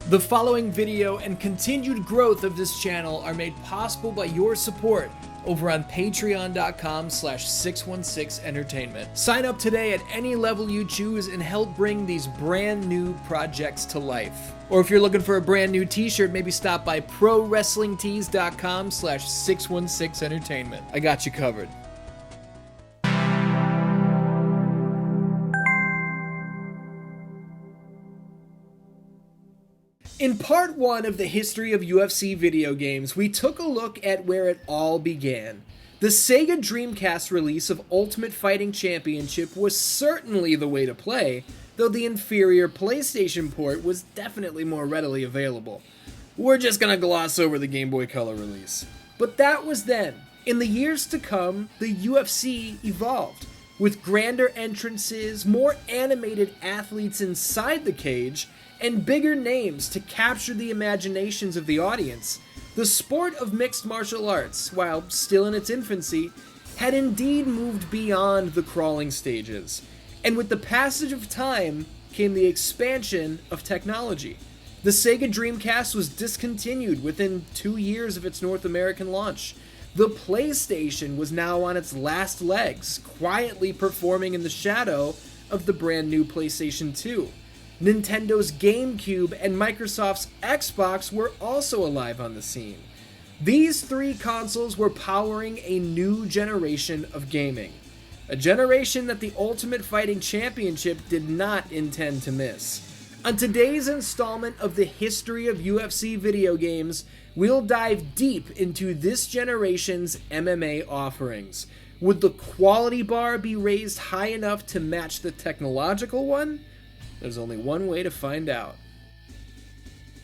The following video and continued growth of this channel are made possible by your support over on patreon.com/616entertainment. Sign up today at any level you choose and help bring these brand new projects to life. Or if you're looking for a brand new t-shirt, maybe stop by prowrestlingtees.com/616entertainment. I got you covered. In part 1 of the history of UFC video games, we took a look at where it all began. The Sega Dreamcast release of Ultimate Fighting Championship was certainly the way to play, though the inferior PlayStation port was definitely more readily available. We're just gonna gloss over the Game Boy Color release. But that was then. In the years to come, the UFC evolved, with grander entrances, more animated athletes inside the cage, and bigger names to capture the imaginations of the audience. The sport of mixed martial arts, while still in its infancy, had indeed moved beyond the crawling stages. And with the passage of time came the expansion of technology. The Sega Dreamcast was discontinued within 2 years of its North American launch. The PlayStation was now on its last legs, quietly performing in the shadow of the brand new PlayStation 2. Nintendo's GameCube and Microsoft's Xbox were also alive on the scene. These three consoles were powering a new generation of gaming. A generation that the Ultimate Fighting Championship did not intend to miss. On today's installment of the history of UFC video games, we'll dive deep into this generation's MMA offerings. Would the quality bar be raised high enough to match the technological one? There's only one way to find out.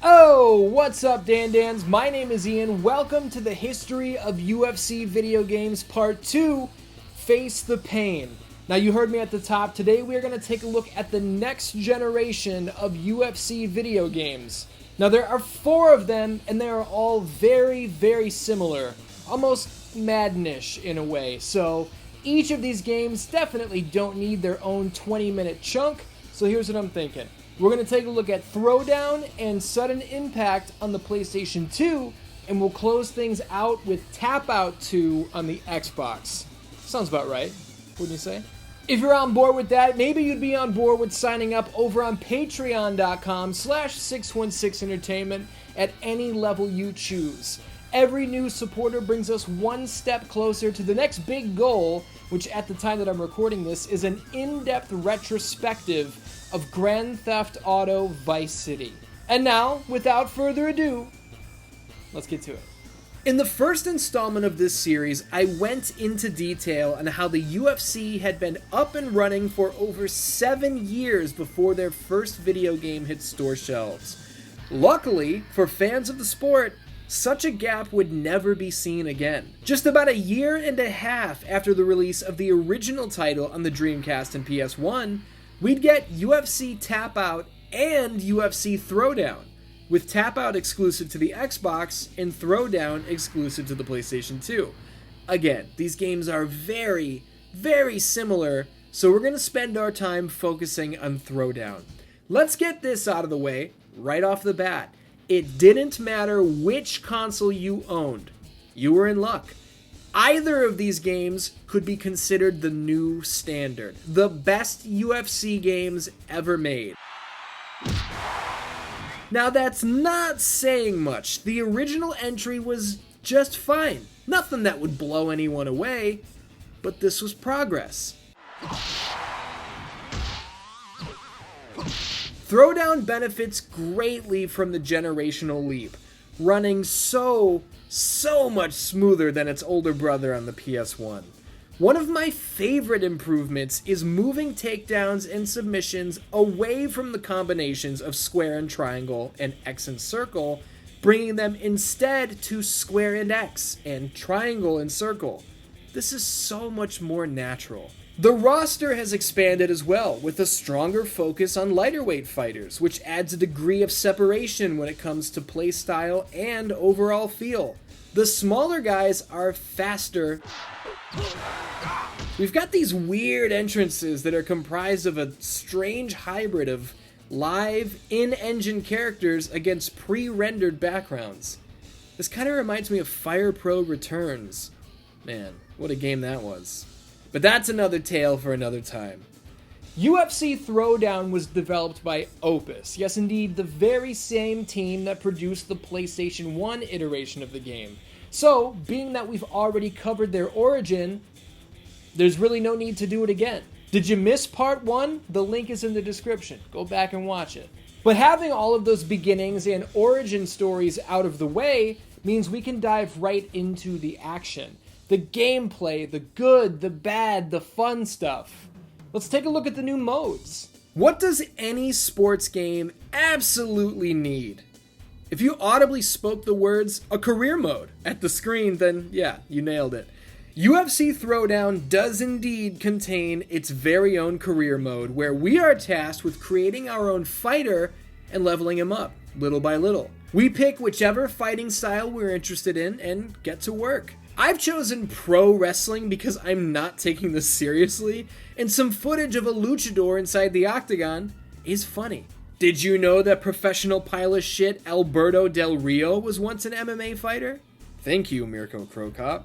Oh, what's up, Dan-Dans? My name is Ian. Welcome to the History of UFC Video Games Part 2, Face the Pain. Now, you heard me at the top. Today, we are going to take a look at the next generation of UFC video games. Now, there are 4 of them, and they are all very, very similar. Almost Madden-ish in a way. So, each of these games definitely don't need their own 20-minute chunk. So here's what I'm thinking. We're going to take a look at Throwdown and Sudden Impact on the PlayStation 2, and we'll close things out with Tap Out 2 on the Xbox. Sounds about right, wouldn't you say? If you're on board with that, maybe you'd be on board with signing up over on patreon.com/616entertainment at any level you choose. Every new supporter brings us one step closer to the next big goal, which at the time that I'm recording this is an in-depth retrospective of Grand Theft Auto Vice City. And now, without further ado, let's get to it. In the first installment of this series, I went into detail on how the UFC had been up and running for over 7 years before their first video game hit store shelves. Luckily, for fans of the sport, such a gap would never be seen again. Just about a year and a half after the release of the original title on the Dreamcast and PS1, we'd get UFC Tap Out and UFC Throwdown, with Tap Out exclusive to the Xbox and Throwdown exclusive to the PlayStation 2. Again, these games are very, very similar, so we're going to spend our time focusing on Throwdown. Let's get this out of the way right off the bat. It didn't matter which console you owned. You were in luck. Either of these games could be considered the new standard. The best UFC games ever made. Now that's not saying much. The original entry was just fine. Nothing that would blow anyone away. But this was progress. Throwdown benefits greatly from the generational leap, running so much smoother than its older brother on the PS1. One of my favorite improvements is moving takedowns and submissions away from the combinations of square and triangle and X and circle, bringing them instead to square and X and triangle and circle. This is so much more natural. The roster has expanded as well, with a stronger focus on lighter weight fighters, which adds a degree of separation when it comes to playstyle and overall feel. The smaller guys are faster. We've got these weird entrances that are comprised of a strange hybrid of live, in-engine characters against pre-rendered backgrounds. This kind of reminds me of Fire Pro Returns. Man, what a game that was. But that's another tale for another time. UFC Throwdown was developed by Opus. Yes, indeed, the very same team that produced the PlayStation 1 iteration of the game. So, being that we've already covered their origin, there's really no need to do it again. Did you miss part 1? The link is in the description. Go back and watch it. But having all of those beginnings and origin stories out of the way means we can dive right into the action. The gameplay, the good, the bad, the fun stuff. Let's take a look at the new modes. What does any sports game absolutely need? If you audibly spoke the words, a career mode, at the screen, then yeah, you nailed it. UFC Throwdown does indeed contain its very own career mode, where we are tasked with creating our own fighter and leveling him up, little by little. We pick whichever fighting style we're interested in and get to work. I've chosen pro wrestling because I'm not taking this seriously, and some footage of a luchador inside the octagon is funny. Did you know that professional pile of shit Alberto Del Rio was once an MMA fighter? Thank you, Mirko Krokop.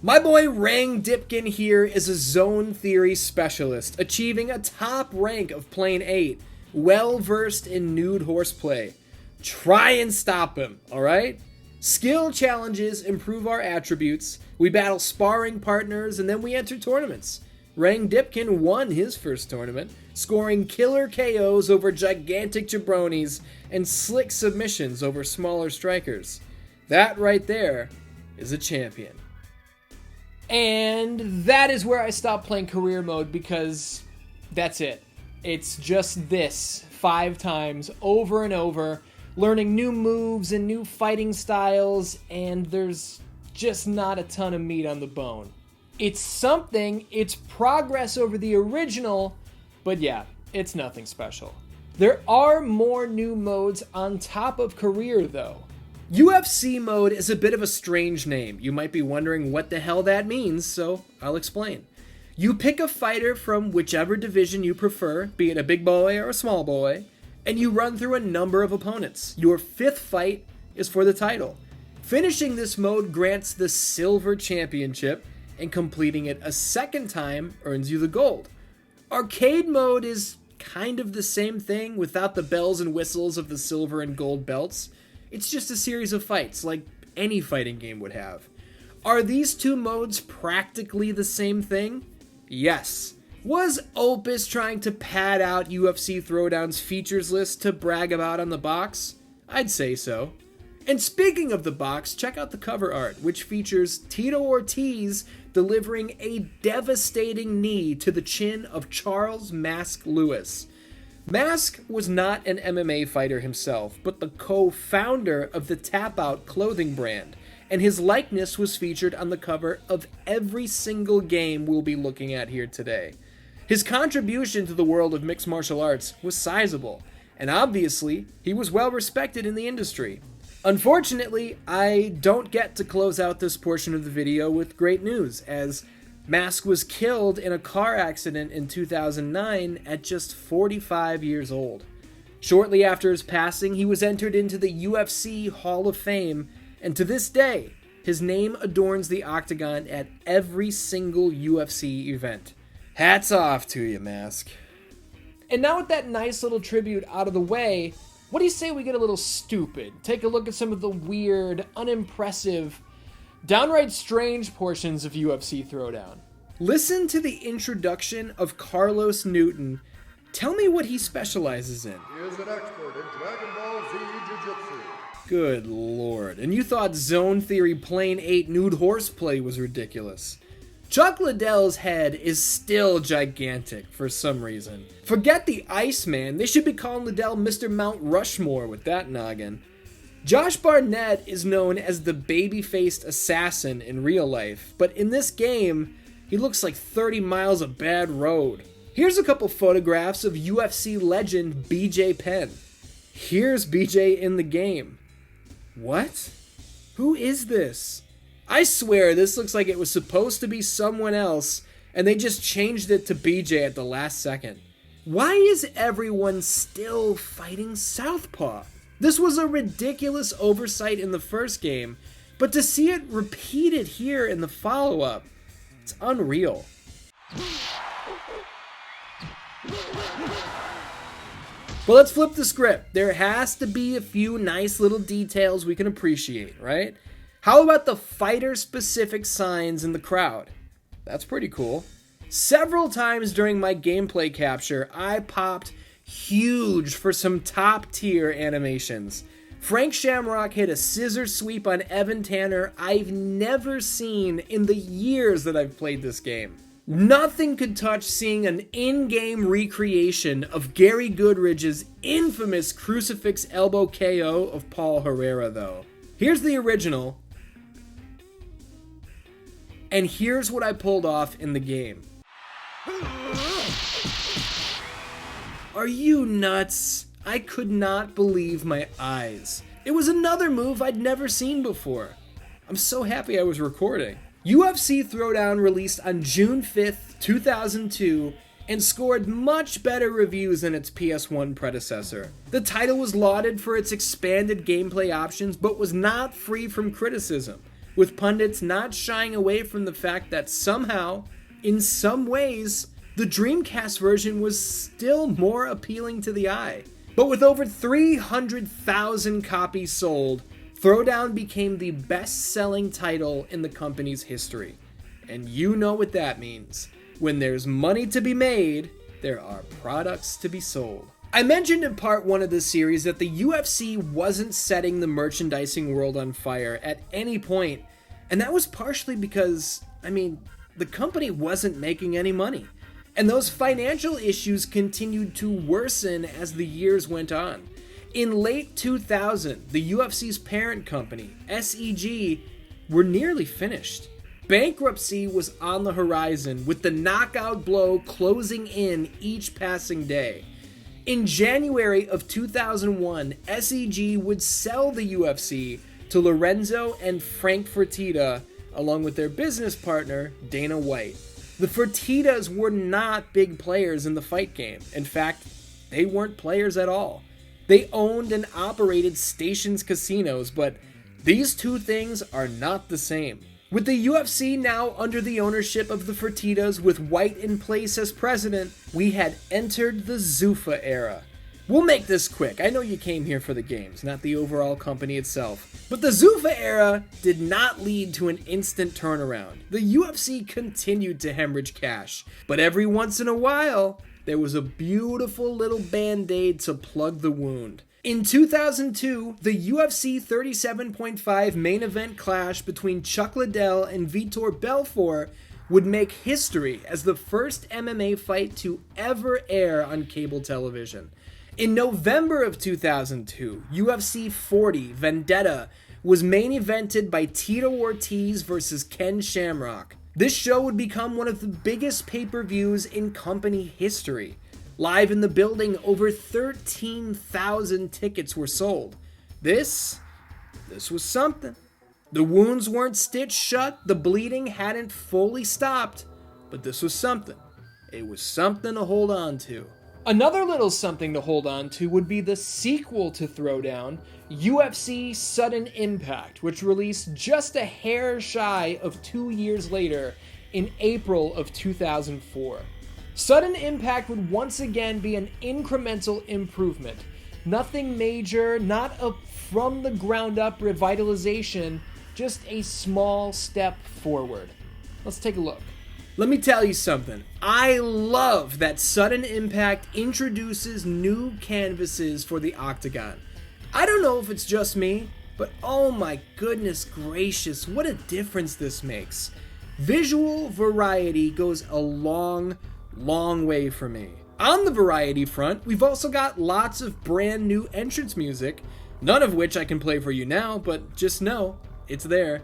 My boy Rang Dipkin here is a zone theory specialist, achieving a top rank of Plane 8, well versed in nude horseplay. Try and stop him, alright? Skill challenges improve our attributes, we battle sparring partners, and then we enter tournaments. Rang Dipkin won his first tournament, scoring killer KOs over gigantic jabronis and slick submissions over smaller strikers. That right there is a champion. And that is where I stopped playing career mode because that's it. It's just this 5 times over and over, learning new moves and new fighting styles, and there's just not a ton of meat on the bone. It's something, it's progress over the original, but yeah, it's nothing special. There are more new modes on top of career though. UFC mode is a bit of a strange name. You might be wondering what the hell that means, so I'll explain. You pick a fighter from whichever division you prefer, be it a big boy or a small boy, and you run through a number of opponents. Your 5th fight is for the title. Finishing this mode grants the Silver Championship, and completing it a second time earns you the Gold. Arcade mode is kind of the same thing without the bells and whistles of the silver and gold belts. It's just a series of fights like any fighting game would have. Are these two modes practically the same thing? Yes. Was Opus trying to pad out UFC Throwdown's features list to brag about on the box? I'd say so. And speaking of the box, check out the cover art, which features Tito Ortiz delivering a devastating knee to the chin of Charles Mask Lewis. Mask was not an MMA fighter himself, but the co-founder of the Tap Out clothing brand, and his likeness was featured on the cover of every single game we'll be looking at here today. His contribution to the world of mixed martial arts was sizable, and obviously, he was well respected in the industry. Unfortunately, I don't get to close out this portion of the video with great news, as Mask was killed in a car accident in 2009 at just 45 years old. Shortly after his passing, he was entered into the UFC Hall of Fame, and to this day, his name adorns the octagon at every single UFC event. Hats off to you, Mask. And now with that nice little tribute out of the way, what do you say we get a little stupid? Take a look at some of the weird, unimpressive, downright strange portions of UFC Throwdown. Listen to the introduction of Carlos Newton. Tell me what he specializes in. He is an expert in Dragon Ball Z Jiu-Jitsu. Good lord. And you thought Zone Theory Plane 8 nude horseplay was ridiculous. Chuck Liddell's head is still gigantic for some reason. Forget the Iceman, they should be calling Liddell Mr. Mount Rushmore with that noggin. Josh Barnett is known as the baby-faced assassin in real life, but in this game, he looks like 30 miles of bad road. Here's a couple photographs of UFC legend BJ Penn. Here's BJ in the game. What? Who is this? I swear this looks like it was supposed to be someone else, and they just changed it to BJ at the last second. Why is everyone still fighting Southpaw? This was a ridiculous oversight in the first game, but to see it repeated here in the follow-up, it's unreal. But let's flip the script. There has to be a few nice little details we can appreciate, right? How about the fighter-specific signs in the crowd? That's pretty cool. Several times during my gameplay capture, I popped huge for some top-tier animations. Frank Shamrock hit a scissor sweep on Evan Tanner I've never seen in the years that I've played this game. Nothing could touch seeing an in-game recreation of Gary Goodridge's infamous crucifix elbow KO of Paul Herrera, though. Here's the original, and here's what I pulled off in the game. Are you nuts? I could not believe my eyes. It was another move I'd never seen before. I'm so happy I was recording. UFC Throwdown released on June 5th, 2002, and scored much better reviews than its PS1 predecessor. The title was lauded for its expanded gameplay options, but was not free from criticism, with pundits not shying away from the fact that somehow, in some ways, the Dreamcast version was still more appealing to the eye. But with over 300,000 copies sold, Throwdown became the best-selling title in the company's history. And you know what that means. When there's money to be made, there are products to be sold. I mentioned in part 1 of this series that the UFC wasn't setting the merchandising world on fire at any point, and that was partially because, the company wasn't making any money. And those financial issues continued to worsen as the years went on. In late 2000, the UFC's parent company, SEG, were nearly finished. Bankruptcy was on the horizon, with the knockout blow closing in each passing day. In January of 2001, SEG would sell the UFC to Lorenzo and Frank Fertitta, along with their business partner, Dana White. The Fertittas were not big players in the fight game. In fact, they weren't players at all. They owned and operated Stations casinos, but these two things are not the same. With the UFC now under the ownership of the Fertittas with White in place as president, we had entered the Zuffa era. We'll make this quick. I know you came here for the games, not the overall company itself. But the Zuffa era did not lead to an instant turnaround. The UFC continued to hemorrhage cash, but every once in a while, there was a beautiful little band-aid to plug the wound. In 2002, the UFC 37.5 main event clash between Chuck Liddell and Vitor Belfort would make history as the first MMA fight to ever air on cable television. In November of 2002, UFC 40 Vendetta was main evented by Tito Ortiz versus Ken Shamrock. This show would become one of the biggest pay-per-views in company history. Live in the building, over 13,000 tickets were sold. This was something. The wounds weren't stitched shut, the bleeding hadn't fully stopped, but this was something. It was something to hold on to. Another little something to hold on to would be the sequel to Throwdown, UFC Sudden Impact, which released just a hair shy of 2 years later in April of 2004. Sudden Impact would once again be an incremental improvement. Nothing major, not a from the ground up revitalization, just a small step forward. Let's take a look. Let me tell you something. I love that Sudden Impact introduces new canvases for the Octagon. I don't know if it's just me, but oh my goodness gracious, what a difference this makes. Visual variety goes a long way for me. On the variety front, we've also got lots of brand new entrance music, none of which I can play for you now, but just know, it's there.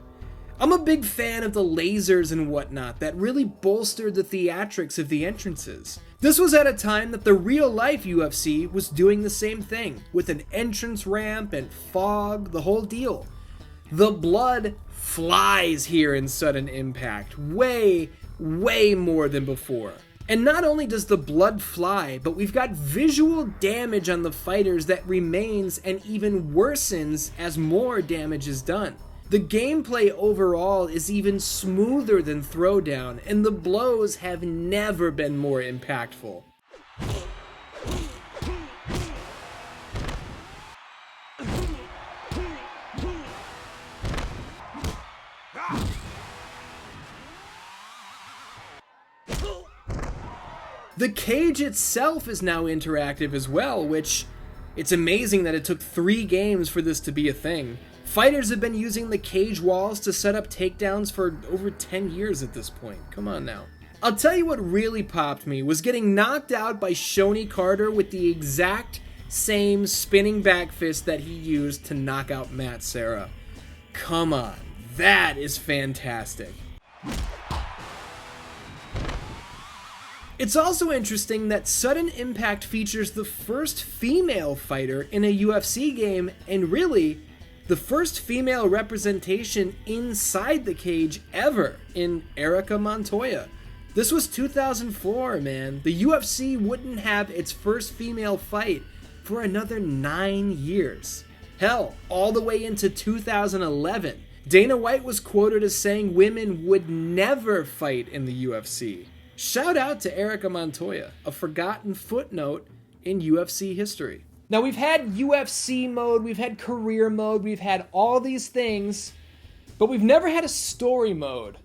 I'm a big fan of the lasers and whatnot that really bolstered the theatrics of the entrances. This was at a time that the real-life UFC was doing the same thing, with an entrance ramp and fog, the whole deal. The blood flies here in Sudden Impact, way more than before. And not only does the blood fly, but we've got visual damage on the fighters that remains and even worsens as more damage is done. The gameplay overall is even smoother than Throwdown, and the blows have never been more impactful. The cage itself is now interactive as well, which it's amazing that it took 3 games for this to be a thing. Fighters have been using the cage walls to set up takedowns for over 10 years at this point. Come on now. I'll tell you what really popped me was getting knocked out by Shoney Carter with the exact same spinning back fist that he used to knock out Matt Serra. Come on, that is fantastic. It's also interesting that Sudden Impact features the first female fighter in a UFC game, and really, the first female representation inside the cage ever in Erica Montoya. This was 2004, man. The UFC wouldn't have its first female fight for another 9 years. Hell, all the way into 2011. Dana White was quoted as saying women would never fight in the UFC. Shout out to Erica Montoya, a forgotten footnote in UFC history. Now, we've had UFC mode, we've had career mode, we've had all these things, but we've never had a story mode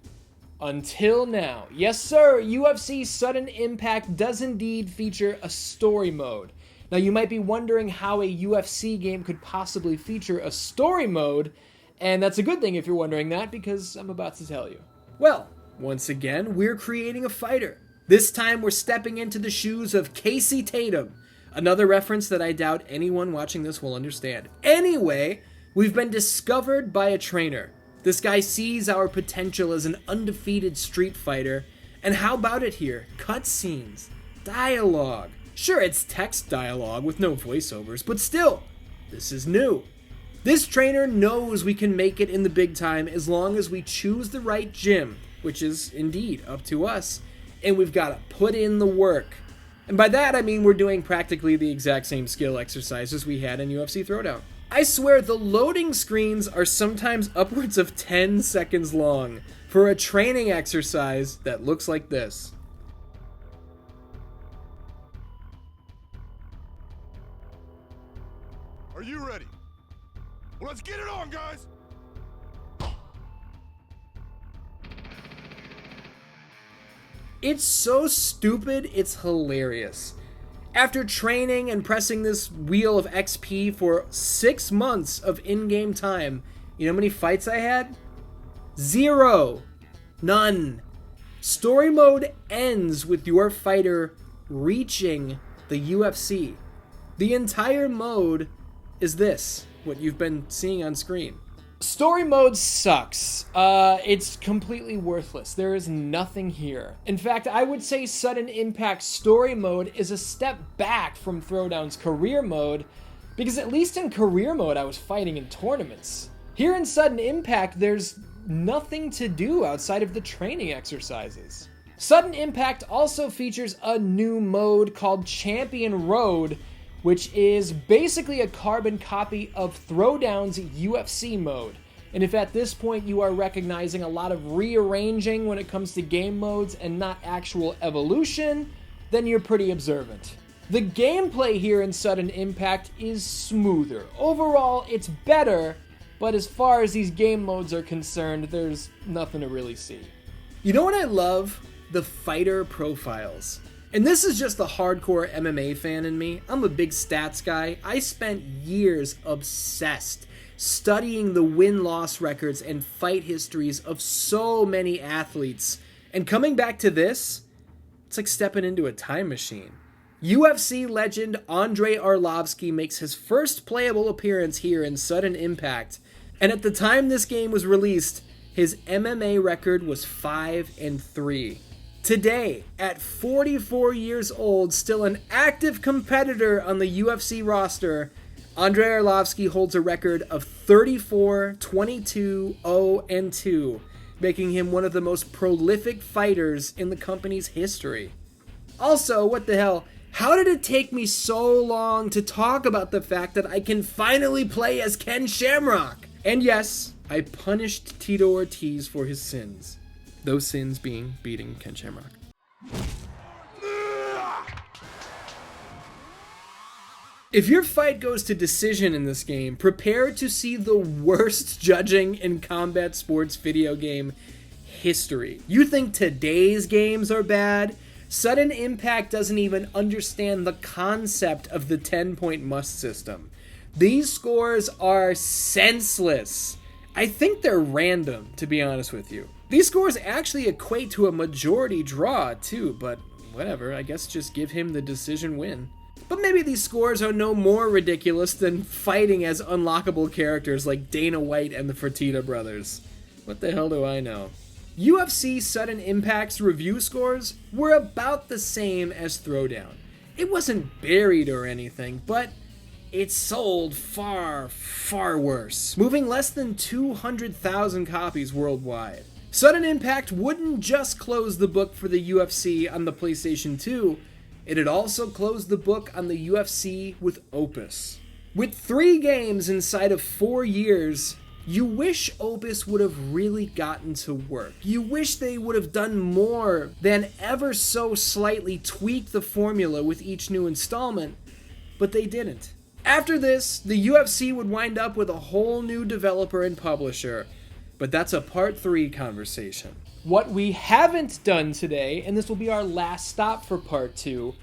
until now. Yes, sir, UFC Sudden Impact does indeed feature a story mode. Now, you might be wondering how a UFC game could possibly feature a story mode, and that's a good thing if you're wondering that, because I'm about to tell you. Well, once again, we're creating a fighter. This time we're stepping into the shoes of Casey Tatum. Another reference that I doubt anyone watching this will understand. Anyway, we've been discovered by a trainer. This guy sees our potential as an undefeated street fighter. And how about it here? Cutscenes, dialogue. Sure, it's text dialogue with no voiceovers, but still, this is new. This trainer knows we can make it in the big time as long as we choose the right gym, which is indeed up to us, and we've got to put in the work. And by that I mean we're doing practically the exact same skill exercises we had in UFC Throwdown. I swear the loading screens are sometimes upwards of 10 seconds long for a training exercise that looks like this. Are you ready? Well, let's get it on, guys! It's so stupid, it's hilarious. After training and pressing this wheel of XP for 6 months of in-game time, you know how many fights I had? 0. None. Story mode ends with your fighter reaching the UFC. The entire mode is this, what you've been seeing on screen. Story mode sucks. It's completely worthless. There is nothing here. In fact, I would say Sudden Impact Story mode is a step back from Throwdown's career mode, because at least in career mode I was fighting in tournaments. Here in Sudden Impact, there's nothing to do outside of the training exercises. Sudden Impact also features a new mode called Champion Road, which is basically a carbon copy of Throwdown's UFC mode. And if at this point you are recognizing a lot of rearranging when it comes to game modes and not actual evolution, then you're pretty observant. The gameplay here in Sudden Impact is smoother. Overall, it's better, but as far as these game modes are concerned, there's nothing to really see. You know what I love? The fighter profiles. And this is just the hardcore MMA fan in me. I'm a big stats guy. I spent years obsessed studying the win-loss records and fight histories of so many athletes. And coming back to this, it's like stepping into a time machine. UFC legend Andrei Arlovski makes his first playable appearance here in Sudden Impact. And at the time this game was released, his MMA record was 5-3. Today, at 44 years old, still an active competitor on the UFC roster, Andrei Arlovski holds a record of 34, 22, 0-2, making him one of the most prolific fighters in the company's history. Also, what the hell? How did it take me so long to talk about the fact that I can finally play as Ken Shamrock? And yes, I punished Tito Ortiz for his sins. Those sins being beating Ken Shamrock. If your fight goes to decision in this game, prepare to see the worst judging in combat sports video game history. You think today's games are bad? Sudden Impact doesn't even understand the concept of the 10-point must system. These scores are senseless. I think they're random, to be honest with you. These scores actually equate to a majority draw, too, but whatever, I guess just give him the decision win. But maybe these scores are no more ridiculous than fighting as unlockable characters like Dana White and the Fertitta brothers. What the hell do I know? UFC Sudden Impact's review scores were about the same as Throwdown. It wasn't buried or anything, but it sold far, far worse, moving less than 200,000 copies worldwide. Sudden Impact wouldn't just close the book for the UFC on the PlayStation 2, it had also closed the book on the UFC with Opus. With 3 games inside of 4 years, you wish Opus would have really gotten to work. You wish they would have done more than ever so slightly tweak the formula with each new installment, but they didn't. After this, the UFC would wind up with a whole new developer and publisher, but that's a part 3 conversation. What we haven't done today, and this will be our last stop for part 2,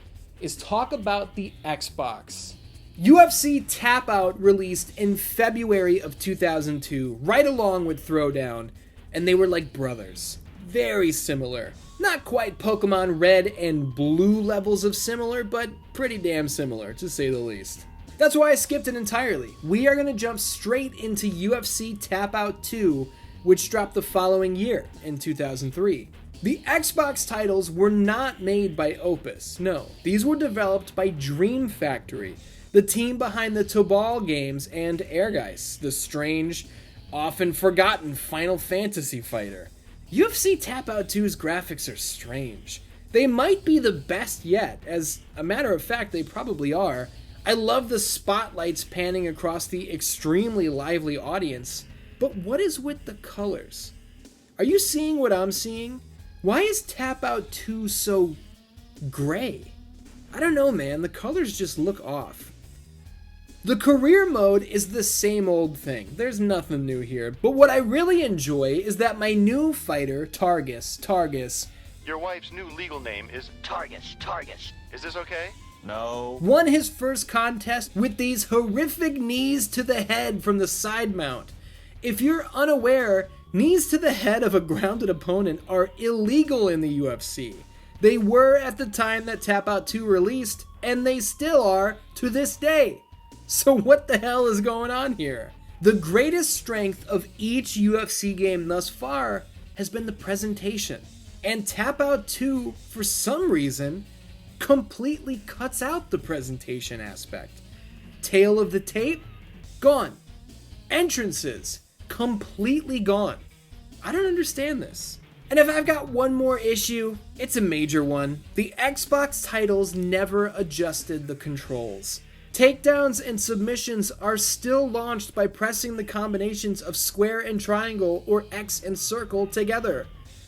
is talk about the Xbox. UFC Tap Out released in February of 2002, right along with Throwdown, and they were like brothers. Very similar. Not quite Pokemon Red and Blue levels of similar, but pretty damn similar, to say the least. That's why I skipped it entirely. We are going to jump straight into UFC Tap Out 2, which dropped the following year, in 2003. The Xbox titles were not made by Opus, no. These were developed by Dream Factory, the team behind the Tobal games and Ehrgeiz, the strange, often forgotten Final Fantasy fighter. UFC Tap Out 2's graphics are strange. They might be the best yet, as a matter of fact they probably are. I love the spotlights panning across the extremely lively audience. But what is with the colors? Are you seeing what I'm seeing? Why is Tap Out 2 so gray? I don't know, man. The colors just look off. The career mode is the same old thing. There's nothing new here. But what I really enjoy is that my new fighter, Targus. Your wife's new legal name is Targus. Is this okay? No. Won his first contest with these horrific knees to the head from the side mount. If you're unaware, knees to the head of a grounded opponent are illegal in the UFC. They were at the time that Tap Out 2 released, and they still are to this day. So what the hell is going on here? The greatest strength of each UFC game thus far has been the presentation. And Tap Out 2, for some reason, completely cuts out the presentation aspect. Tail of the tape? Gone. Entrances? Completely gone. I don't understand this. And if I've got one more issue, it's a major one. The Xbox titles never adjusted the controls. Takedowns and submissions are still launched by pressing the combinations of square and triangle or X and circle together.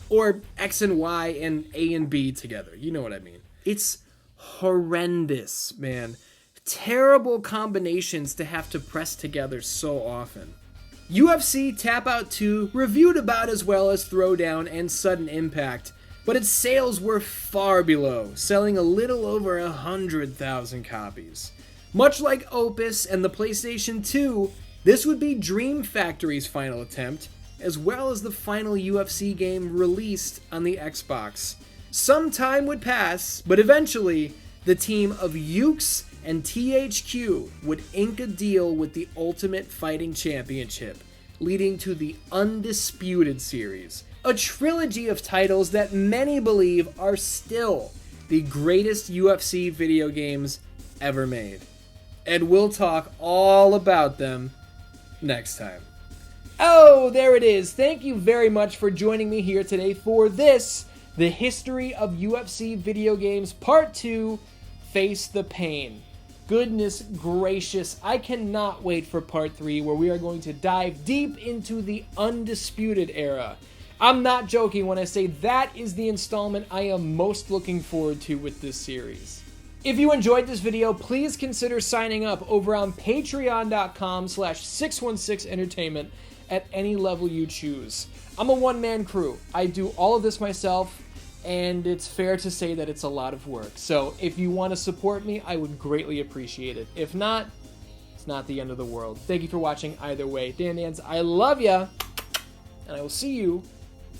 Or X and Y and A and B together. You know what I mean. It's horrendous, man. Terrible combinations to have to press together so often. UFC Tap Out 2 reviewed about as well as Throwdown and Sudden Impact, but its sales were far below, selling a little over 100,000 copies. Much like Opus and the PlayStation 2, this would be Dream Factory's final attempt, as well as the final UFC game released on the Xbox. Some time would pass, but eventually, the team of Yuke's and THQ would ink a deal with the Ultimate Fighting Championship, leading to the Undisputed series, a trilogy of titles that many believe are still the greatest UFC video games ever made. And we'll talk all about them next time. Oh, there it is. Thank you very much for joining me here today for this, The History of UFC Video Games Part 2, Face the Pain. Goodness gracious, I cannot wait for Part 3, where we are going to dive deep into the Undisputed Era. I'm not joking when I say that is the installment I am most looking forward to with this series. If you enjoyed this video, please consider signing up over on patreon.com/616entertainment at any level you choose. I'm a one-man crew. I do all of this myself, and it's fair to say that it's a lot of work. So if you want to support me, I would greatly appreciate it. If not, it's not the end of the world. Thank you for watching either way. Dan, I love ya, and I will see you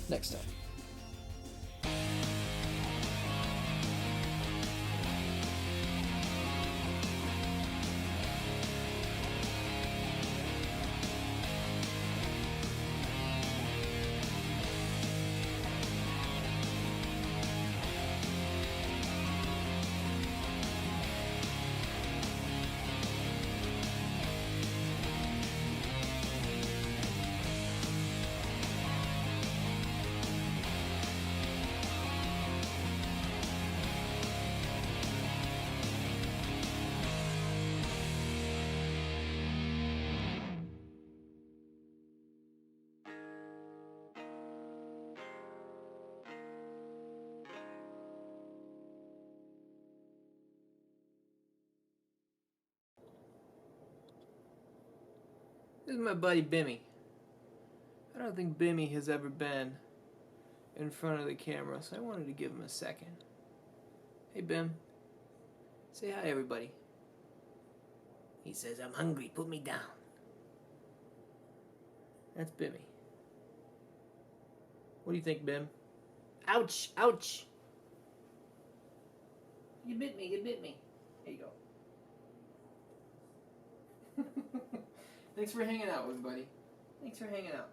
next time. This is my buddy Bimmy. I don't think Bimmy has ever been in front of the camera, so I wanted to give him a second. Hey Bim, say hi everybody. He says, I'm hungry, put me down. That's Bimmy. What do you think, Bim? Ouch, ouch. You bit me, you bit me. There you go. Thanks for hanging out, everybody. Thanks for hanging out.